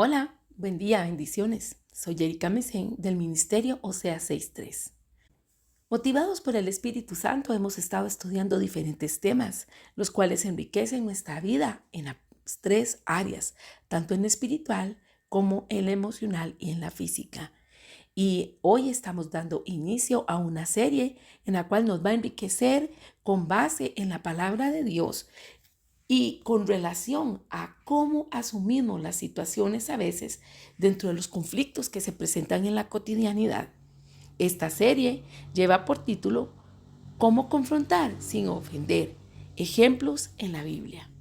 Hola, buen día, bendiciones. Soy Erika Mesén del Ministerio Osea 6.3. Motivados por el Espíritu Santo hemos estado estudiando diferentes temas, los cuales enriquecen nuestra vida en las tres áreas, tanto en la espiritual como en la emocional y en la física. Y hoy estamos dando inicio a una serie en la cual nos va a enriquecer con base en la palabra de Dios y con relación a cómo asumimos las situaciones a veces dentro de los conflictos que se presentan en la cotidianidad. Esta serie lleva por título Cómo confrontar sin ofender. Ejemplos en la Biblia.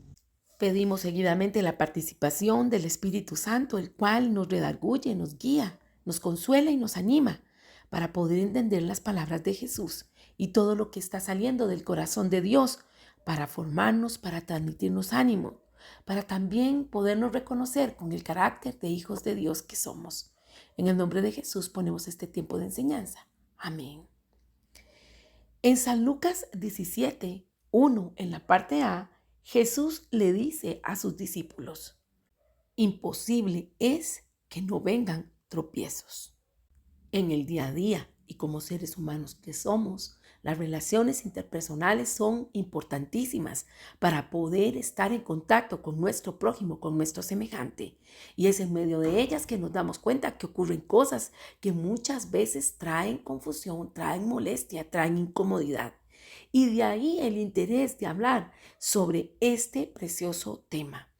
Pedimos seguidamente la participación del Espíritu Santo, el cual nos redarguye, nos guía, nos consuela y nos anima para poder entender las palabras de Jesús y todo lo que está saliendo del corazón de Dios para formarnos, para transmitirnos ánimo, para también podernos reconocer con el carácter de hijos de Dios que somos. En el nombre de Jesús ponemos este tiempo de enseñanza. Amén. En San Lucas 17:1, en la parte A, Jesús le dice a sus discípulos: imposible es que no vengan tropiezos. En el día a día y como seres humanos que somos, las relaciones interpersonales son importantísimas para poder estar en contacto con nuestro prójimo, con nuestro semejante. Y es en medio de ellas que nos damos cuenta que ocurren cosas que muchas veces traen confusión, traen molestia, traen incomodidad. Y de ahí el interés de hablar sobre este precioso tema,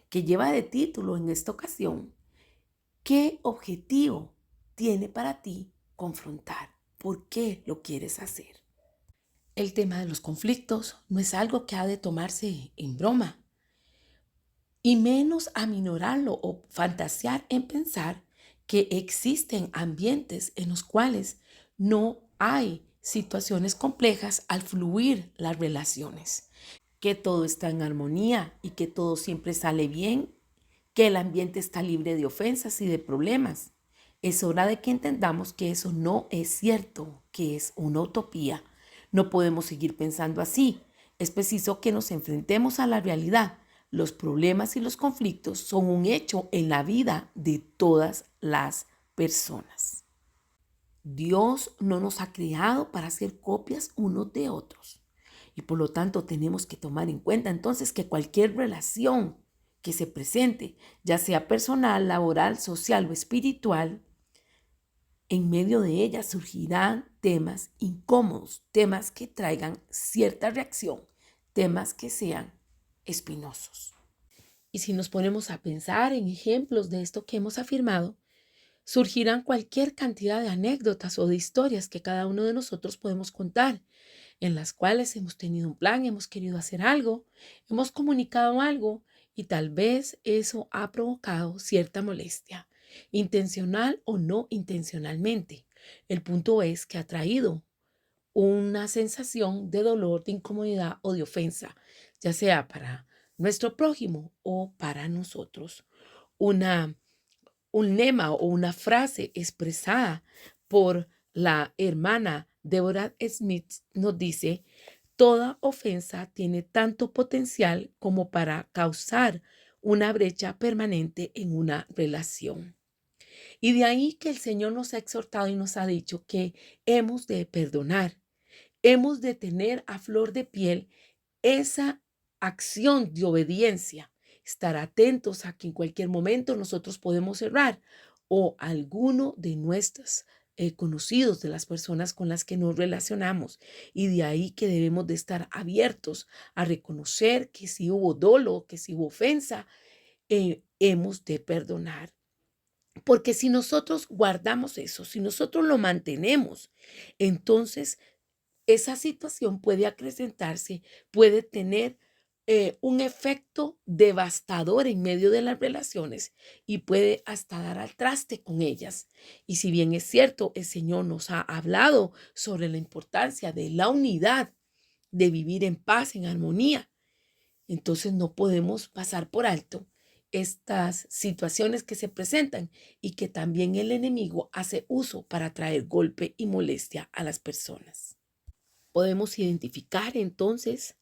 que lleva de título en esta ocasión: ¿qué objetivo tiene para ti confrontar? ¿Por qué lo quieres hacer? El tema de los conflictos no es algo que ha de tomarse en broma, y menos aminorarlo o fantasear en pensar que existen ambientes en los cuales no hay situaciones complejas al fluir las relaciones, que todo está en armonía y que todo siempre sale bien, que el ambiente está libre de ofensas y de problemas. Es hora de que entendamos que eso no es cierto, que es una utopía. No podemos seguir pensando así. Es preciso que nos enfrentemos a la realidad. Los problemas y los conflictos son un hecho en la vida de todas las personas. Dios no nos ha creado para hacer copias unos de otros. Y por lo tanto tenemos que tomar en cuenta entonces que cualquier relación que se presente, ya sea personal, laboral, social o espiritual, en medio de ella surgirán temas incómodos, temas que traigan cierta reacción, temas que sean espinosos. Y si nos ponemos a pensar en ejemplos de esto que hemos afirmado, surgirán cualquier cantidad de anécdotas o de historias que cada uno de nosotros podemos contar, en las cuales hemos tenido un plan, hemos querido hacer algo, hemos comunicado algo y tal vez eso ha provocado cierta molestia, intencional o no intencionalmente. El punto es que ha traído una sensación de dolor, de incomodidad o de ofensa, ya sea para nuestro prójimo o para nosotros. Una un lema o una frase expresada por la hermana Deborah Smith nos dice: toda ofensa tiene tanto potencial como para causar una brecha permanente en una relación. Y de ahí que el Señor nos ha exhortado y nos ha dicho que hemos de perdonar, hemos de tener a flor de piel esa acción de obediencia, estar atentos a que en cualquier momento nosotros podemos errar o alguno de nuestros conocidos, de las personas con las que nos relacionamos. Y de ahí que debemos de estar abiertos a reconocer que si hubo dolo, que si hubo ofensa, hemos de perdonar. Porque si nosotros guardamos eso, si nosotros lo mantenemos, entonces esa situación puede acrecentarse, puede tener un efecto devastador en medio de las relaciones y puede hasta dar al traste con ellas. Y si bien es cierto, el Señor nos ha hablado sobre la importancia de la unidad, de vivir en paz, en armonía, entonces no podemos pasar por alto estas situaciones que se presentan y que también el enemigo hace uso para traer golpe y molestia a las personas. Podemos identificar entonces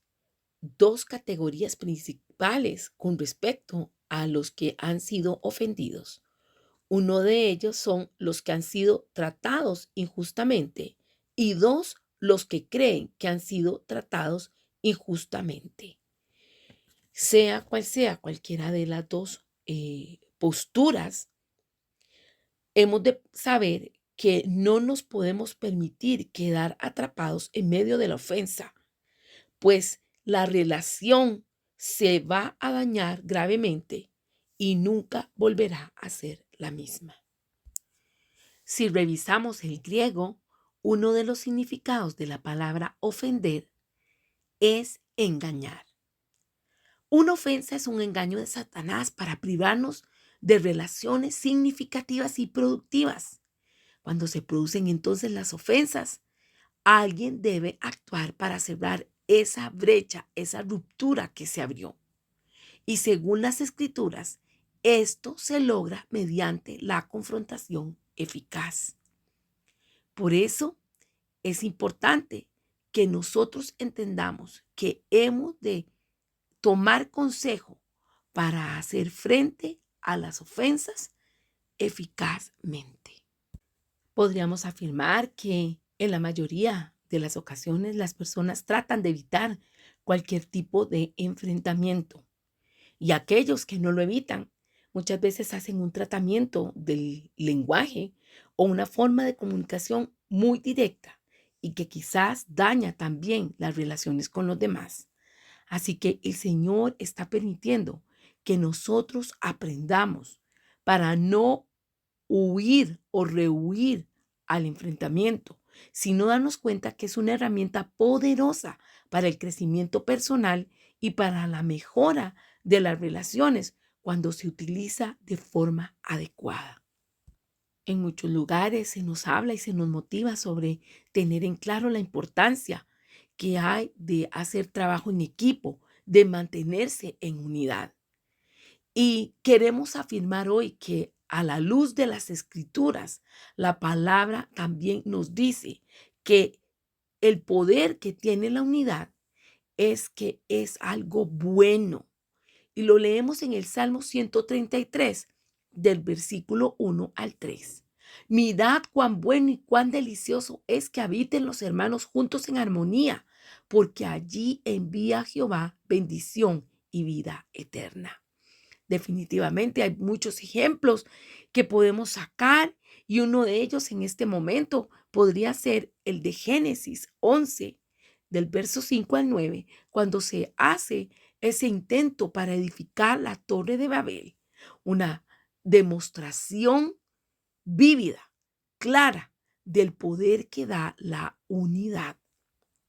dos categorías principales con respecto a los que han sido ofendidos. Uno de ellos son los que han sido tratados injustamente y dos, los que creen que han sido tratados injustamente. Sea cual sea cualquiera de las dos posturas, hemos de saber que no nos podemos permitir quedar atrapados en medio de la ofensa, pues la relación se va a dañar gravemente y nunca volverá a ser la misma. Si revisamos el griego, uno de los significados de la palabra ofender es engañar. Una ofensa es un engaño de Satanás para privarnos de relaciones significativas y productivas. Cuando se producen entonces las ofensas, alguien debe actuar para cerrar esa brecha, esa ruptura que se abrió. Y según las Escrituras, esto se logra mediante la confrontación eficaz. Por eso es importante que nosotros entendamos que hemos de tomar consejo para hacer frente a las ofensas eficazmente. Podríamos afirmar que en la mayoría de las ocasiones las personas tratan de evitar cualquier tipo de enfrentamiento y aquellos que no lo evitan muchas veces hacen un tratamiento del lenguaje o una forma de comunicación muy directa y que quizás daña también las relaciones con los demás. Así que el Señor está permitiendo que nosotros aprendamos para no huir o rehuir al enfrentamiento, sino darnos cuenta que es una herramienta poderosa para el crecimiento personal y para la mejora de las relaciones cuando se utiliza de forma adecuada. En muchos lugares se nos habla y se nos motiva sobre tener en claro la importancia que hay de hacer trabajo en equipo, de mantenerse en unidad. Y queremos afirmar hoy que a la luz de las Escrituras, la palabra también nos dice que el poder que tiene la unidad es que es algo bueno. Y lo leemos en el Salmo 133, del versículo 1 al 3. Mirad cuán bueno y cuán delicioso es que habiten los hermanos juntos en armonía, porque allí envía Jehová bendición y vida eterna. Definitivamente hay muchos ejemplos que podemos sacar y uno de ellos en este momento podría ser el de Génesis 11, del verso 5 al 9, cuando se hace ese intento para edificar la Torre de Babel, una demostración vívida, clara del poder que da la unidad.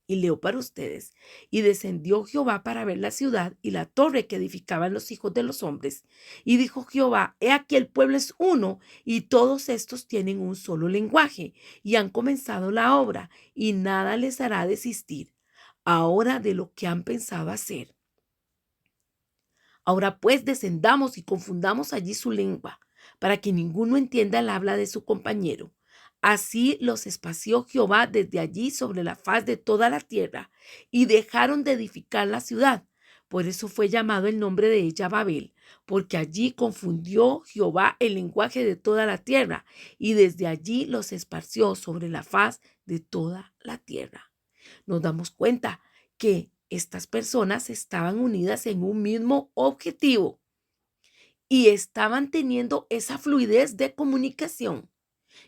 Y leo para ustedes, y descendió Jehová para ver la ciudad y la torre que edificaban los hijos de los hombres. Y dijo Jehová, he aquí el pueblo es uno, y todos estos tienen un solo lenguaje, y han comenzado la obra, y nada les hará desistir ahora de lo que han pensado hacer. Ahora pues descendamos y confundamos allí su lengua, para que ninguno entienda el habla de su compañero. Así los esparció Jehová desde allí sobre la faz de toda la tierra, y dejaron de edificar la ciudad. Por eso fue llamado el nombre de ella Babel, porque allí confundió Jehová el lenguaje de toda la tierra, y desde allí los esparció sobre la faz de toda la tierra. Nos damos cuenta que estas personas estaban unidas en un mismo objetivo y estaban teniendo esa fluidez de comunicación.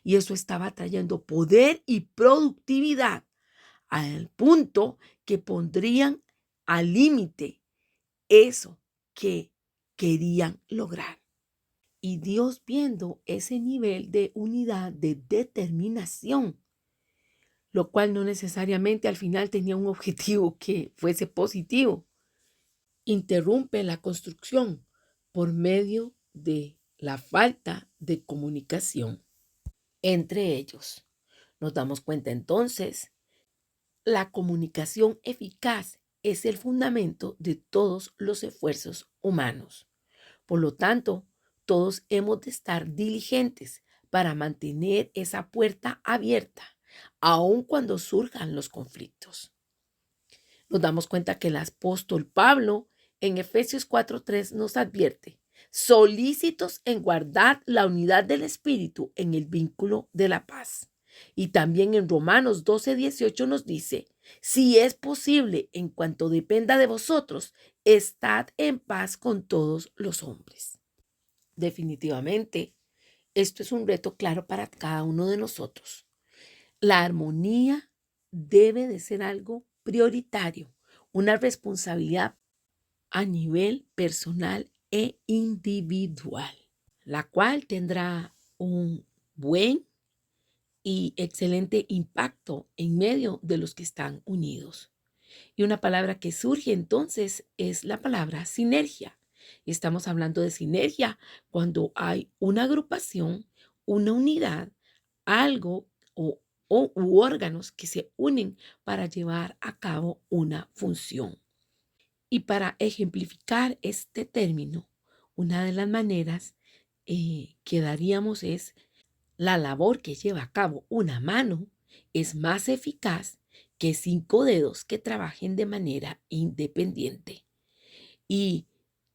Y eso estaba trayendo poder y productividad al punto que pondrían al límite eso que querían lograr. Y Dios, viendo ese nivel de unidad, de determinación, lo cual no necesariamente al final tenía un objetivo que fuese positivo, interrumpe la construcción por medio de la falta de comunicación entre ellos. Nos damos cuenta entonces, la comunicación eficaz es el fundamento de todos los esfuerzos humanos. Por lo tanto, todos hemos de estar diligentes para mantener esa puerta abierta, aun cuando surjan los conflictos. Nos damos cuenta que el apóstol Pablo en Efesios 4:3 nos advierte, solícitos en guardar la unidad del espíritu en el vínculo de la paz. Y también en Romanos 12:18 nos dice, si es posible, en cuanto dependa de vosotros, estad en paz con todos los hombres. Definitivamente, esto es un reto claro para cada uno de nosotros. La armonía debe de ser algo prioritario, una responsabilidad a nivel personal e individual, la cual tendrá un buen y excelente impacto en medio de los que están unidos. Y una palabra que surge entonces es la palabra sinergia. Estamos hablando de sinergia cuando hay una agrupación, una unidad, algo u órganos que se unen para llevar a cabo una función. Y para ejemplificar este término, una de las maneras que daríamos es la labor que lleva a cabo una mano es más eficaz que 5 dedos que trabajen de manera independiente. Y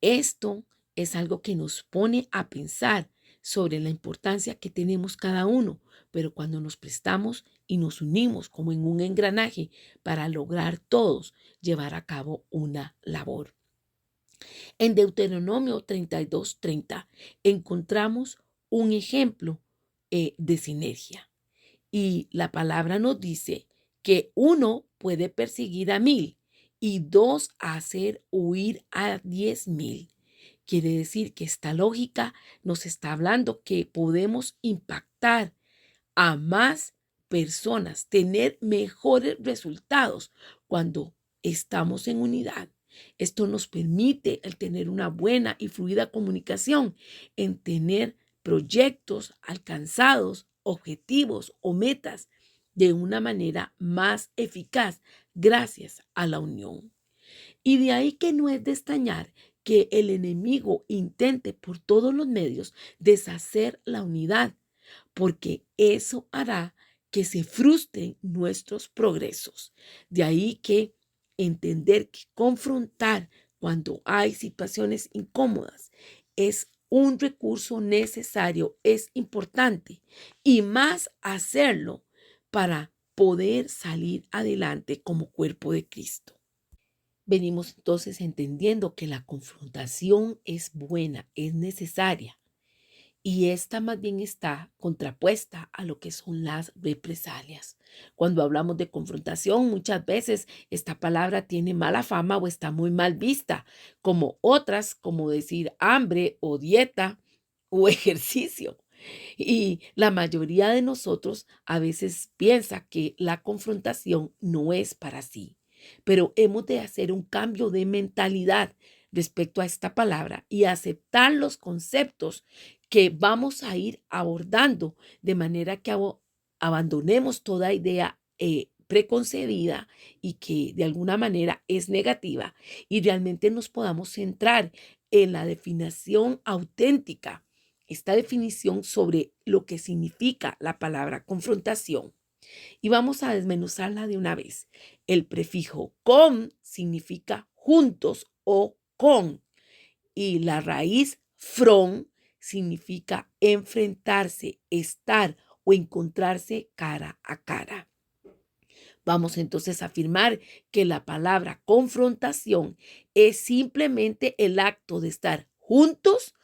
esto es algo que nos pone a pensar sobre la importancia que tenemos cada uno, pero cuando nos prestamos y nos unimos como en un engranaje para lograr todos llevar a cabo una labor. En Deuteronomio 32:30 encontramos un ejemplo de sinergia. Y la palabra nos dice que 1 puede perseguir a 1000 y 2 hacer huir a 10,000. Quiere decir que esta lógica nos está hablando que podemos impactar a más personas, tener mejores resultados cuando estamos en unidad. Esto nos permite el tener una buena y fluida comunicación, en tener proyectos alcanzados, objetivos o metas de una manera más eficaz gracias a la unión. Y de ahí que no es de extrañar que el enemigo intente por todos los medios deshacer la unidad, porque eso hará que se frustren nuestros progresos. De ahí que entender que confrontar cuando hay situaciones incómodas es un recurso necesario, es importante, y más hacerlo para poder salir adelante como cuerpo de Cristo. Venimos entonces entendiendo que la confrontación es buena, es necesaria, y esta más bien está contrapuesta a lo que son las represalias. Cuando hablamos de confrontación, muchas veces esta palabra tiene mala fama o está muy mal vista, como otras, como decir hambre o dieta o ejercicio. Y la mayoría de nosotros a veces piensa que la confrontación no es para sí, pero hemos de hacer un cambio de mentalidad respecto a esta palabra y aceptar los conceptos que vamos a ir abordando de manera que abandonemos toda idea preconcebida y que de alguna manera es negativa y realmente nos podamos centrar en la definición auténtica, esta definición sobre lo que significa la palabra confrontación. Y vamos a desmenuzarla de una vez. El prefijo con significa juntos o con, y la raíz from significa enfrentarse, estar o encontrarse cara a cara. Vamos entonces a afirmar que la palabra confrontación es simplemente el acto de estar juntos,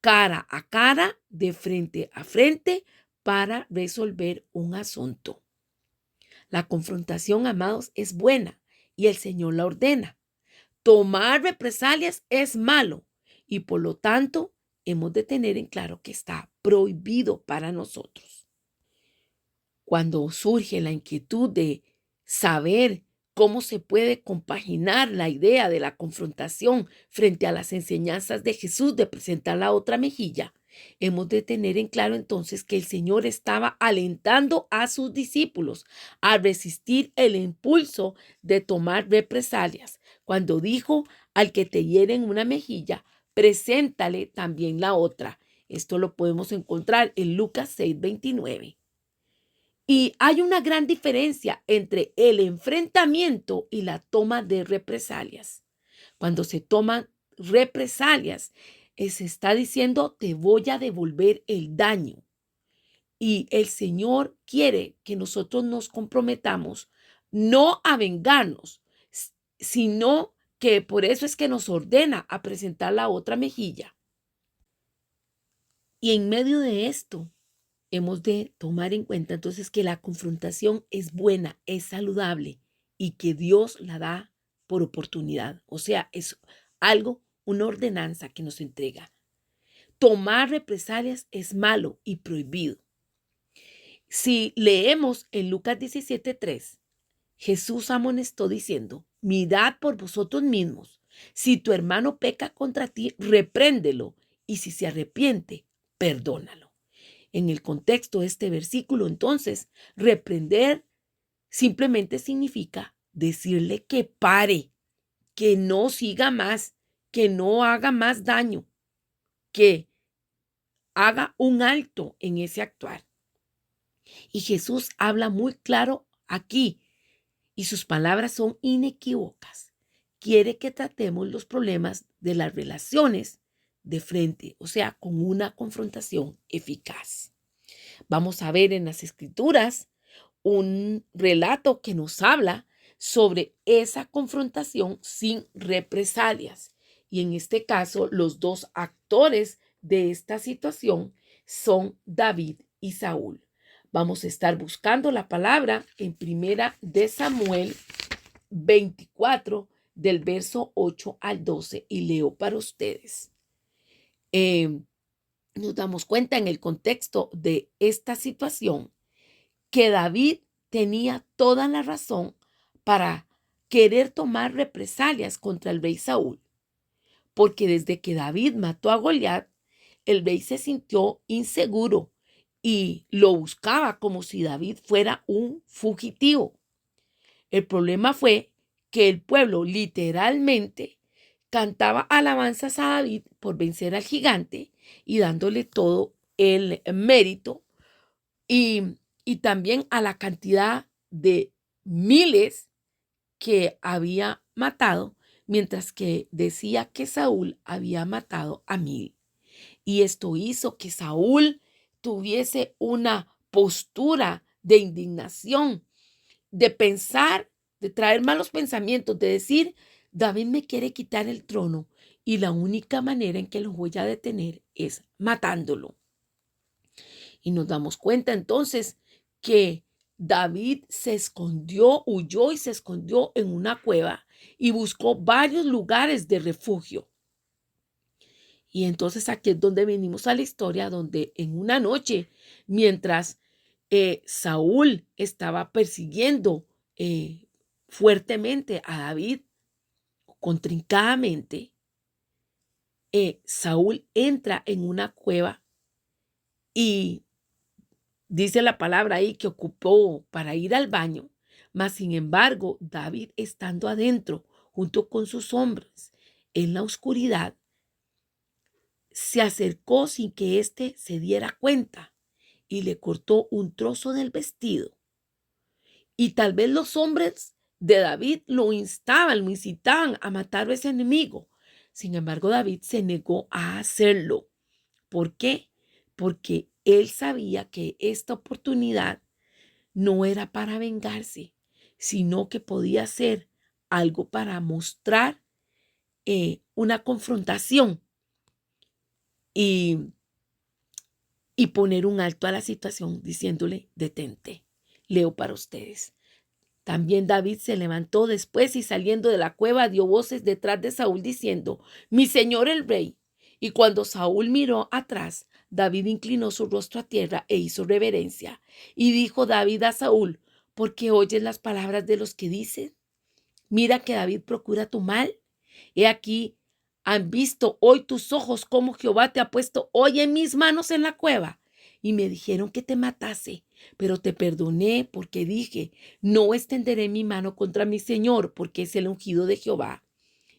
cara a cara, de frente a frente, para resolver un asunto. La confrontación, amados, es buena y el Señor la ordena. Tomar represalias es malo y por lo tanto hemos de tener en claro que está prohibido para nosotros. Cuando surge la inquietud de saber cómo se puede compaginar la idea de la confrontación frente a las enseñanzas de Jesús de presentar la otra mejilla, hemos de tener en claro entonces que el Señor estaba alentando a sus discípulos a resistir el impulso de tomar represalias, cuando dijo: al que te hiere en una mejilla, preséntale también la otra. Esto lo podemos encontrar en Lucas 6:29. Y hay una gran diferencia entre el enfrentamiento y la toma de represalias. Cuando se toman represalias, se está diciendo, te voy a devolver el daño. Y el Señor quiere que nosotros nos comprometamos no a vengarnos, sino que por eso es que nos ordena a presentar la otra mejilla. Y en medio de esto, hemos de tomar en cuenta entonces que la confrontación es buena, es saludable y que Dios la da por oportunidad. O sea, es algo, una ordenanza que nos entrega. Tomar represalias es malo y prohibido. Si leemos en Lucas 17:3, Jesús amonestó diciendo, mirad por vosotros mismos. Si tu hermano peca contra ti, repréndelo, y si se arrepiente, perdónalo. En el contexto de este versículo, entonces, reprender simplemente significa decirle que pare, que no siga más, que no haga más daño, que haga un alto en ese actuar. Y Jesús habla muy claro aquí y sus palabras son inequívocas. Quiere que tratemos los problemas de las relaciones de frente, o sea, con una confrontación eficaz. Vamos a ver en las Escrituras un relato que nos habla sobre esa confrontación sin represalias. Y en este caso, los dos actores de esta situación son David y Saúl. Vamos a estar buscando la palabra en Primera de Samuel 24, del verso 8 al 12, y leo para ustedes. Nos damos cuenta en el contexto de esta situación que David tenía toda la razón para querer tomar represalias contra el rey Saúl, porque desde que David mató a Goliat, el rey se sintió inseguro y lo buscaba como si David fuera un fugitivo. El problema fue que el pueblo literalmente cantaba alabanzas a David por vencer al gigante y dándole todo el mérito y también a la cantidad de miles que había matado, mientras que decía que Saúl había matado a 1000. Y esto hizo que Saúl tuviese una postura de indignación, de pensar, de traer malos pensamientos, de decir, David me quiere quitar el trono y la única manera en que lo voy a detener es matándolo. Y nos damos cuenta entonces que David se escondió, huyó y se escondió en una cueva y buscó varios lugares de refugio. Y entonces aquí es donde venimos a la historia, donde en una noche, mientras Saúl estaba persiguiendo fuertemente a David, contrincadamente, Saúl entra en una cueva y dice la palabra ahí que ocupó para ir al baño, mas sin embargo, David estando adentro, junto con sus hombres, en la oscuridad, se acercó sin que éste se diera cuenta y le cortó un trozo del vestido. Y tal vez los hombres de David lo incitaban a matar a ese enemigo. Sin embargo, David se negó a hacerlo. ¿Por qué? Porque él sabía que esta oportunidad no era para vengarse, sino que podía ser algo para mostrar una confrontación y poner un alto a la situación diciéndole, detente. Leo para ustedes. También David se levantó después y saliendo de la cueva dio voces detrás de Saúl diciendo, mi señor el rey. Y cuando Saúl miró atrás, David inclinó su rostro a tierra e hizo reverencia. Y dijo David a Saúl, ¿por qué oyes las palabras de los que dicen? Mira que David procura tu mal. He aquí, han visto hoy tus ojos cómo Jehová te ha puesto hoy en mis manos en la cueva. Y me dijeron que te matase, pero te perdoné porque dije, no extenderé mi mano contra mi Señor, porque es el ungido de Jehová.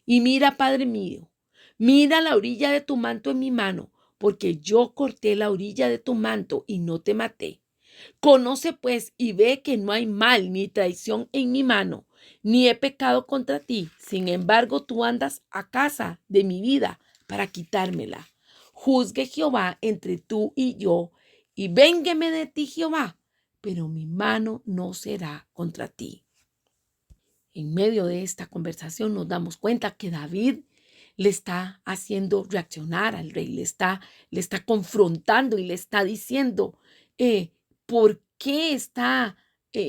Y mira, Padre mío, mira la orilla de tu manto en mi mano, porque yo corté la orilla de tu manto y no te maté. Conoce pues y ve que no hay mal ni traición en mi mano, ni he pecado contra ti. Sin embargo, tú andas a casa de mi vida para quitármela. Juzgue Jehová entre tú y yo, y véngueme de ti Jehová, pero mi mano no será contra ti. En medio de esta conversación nos damos cuenta que David le está haciendo reaccionar al rey, le está confrontando y le está diciendo por qué está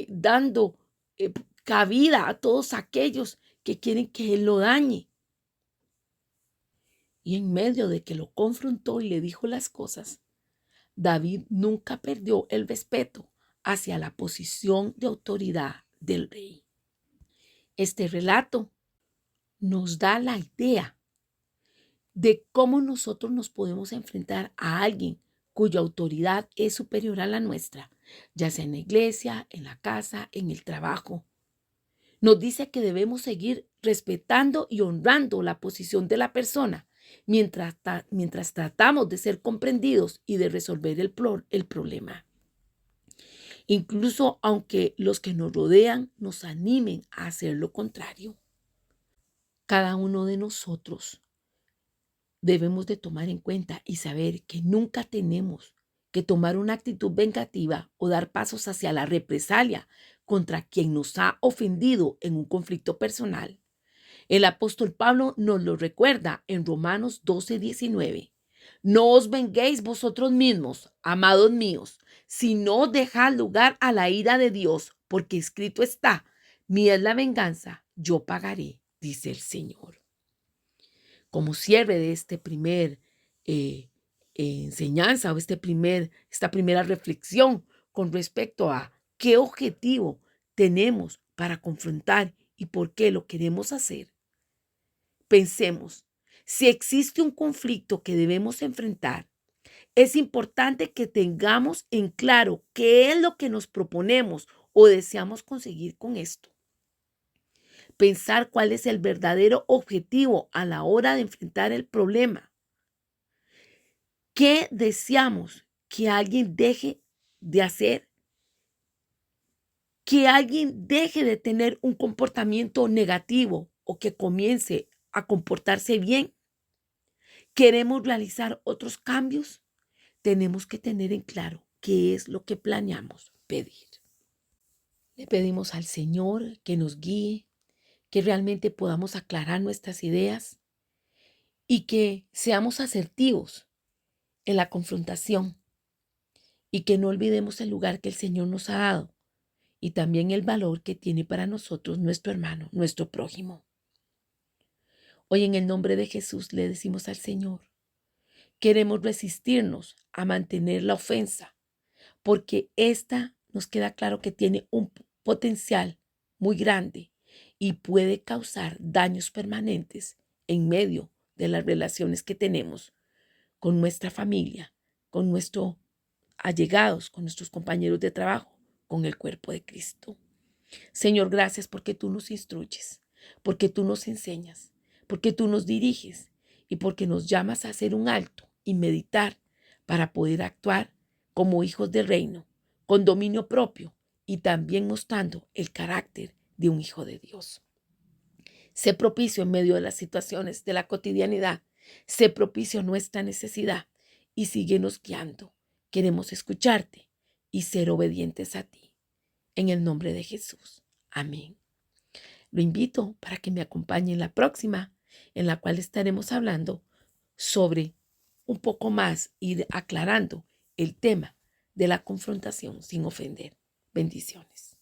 dando cabida a todos aquellos que quieren que él lo dañe. Y en medio de que lo confrontó y le dijo las cosas, David nunca perdió el respeto hacia la posición de autoridad del rey. Este relato nos da la idea de cómo nosotros nos podemos enfrentar a alguien cuya autoridad es superior a la nuestra, ya sea en la iglesia, en la casa, en el trabajo. Nos dice que debemos seguir respetando y honrando la posición de la persona mientras tratamos de ser comprendidos y de resolver el problema. Incluso aunque los que nos rodean nos animen a hacer lo contrario. Cada uno de nosotros debemos de tomar en cuenta y saber que nunca tenemos que tomar una actitud vengativa o dar pasos hacia la represalia contra quien nos ha ofendido en un conflicto personal. El apóstol Pablo nos lo recuerda en Romanos 12:19. No os venguéis vosotros mismos, amados míos, sino dejad lugar a la ira de Dios, porque escrito está, mía es la venganza, yo pagaré, dice el Señor. Como cierre de este primer enseñanza o esta primera reflexión con respecto a qué objetivo tenemos para confrontar y por qué lo queremos hacer. Pensemos, si existe un conflicto que debemos enfrentar, es importante que tengamos en claro qué es lo que nos proponemos o deseamos conseguir con esto. Pensar cuál es el verdadero objetivo a la hora de enfrentar el problema. ¿Qué deseamos que alguien deje de hacer? Que alguien deje de tener un comportamiento negativo o que comience a comportarse bien. ¿Queremos realizar otros cambios? Tenemos que tener en claro qué es lo que planeamos pedir. Le pedimos al Señor que nos guíe, que realmente podamos aclarar nuestras ideas y que seamos asertivos en la confrontación y que no olvidemos el lugar que el Señor nos ha dado y también el valor que tiene para nosotros nuestro hermano, nuestro prójimo. Hoy en el nombre de Jesús le decimos al Señor, queremos resistirnos a mantener la ofensa, porque esta nos queda claro que tiene un potencial muy grande y puede causar daños permanentes en medio de las relaciones que tenemos con nuestra familia, con nuestros allegados, con nuestros compañeros de trabajo, con el cuerpo de Cristo. Señor, gracias porque tú nos instruyes, porque tú nos enseñas, porque tú nos diriges y porque nos llamas a hacer un alto y meditar para poder actuar como hijos del reino, con dominio propio y también mostrando el carácter de un hijo de Dios. Sé propicio en medio de las situaciones de la cotidianidad, sé propicio a nuestra necesidad y síguenos guiando. Queremos escucharte y ser obedientes a ti. En el nombre de Jesús. Amén. Lo invito para que me acompañe en la próxima, en la cual estaremos hablando sobre un poco más, ir aclarando el tema de la confrontación sin ofender. Bendiciones.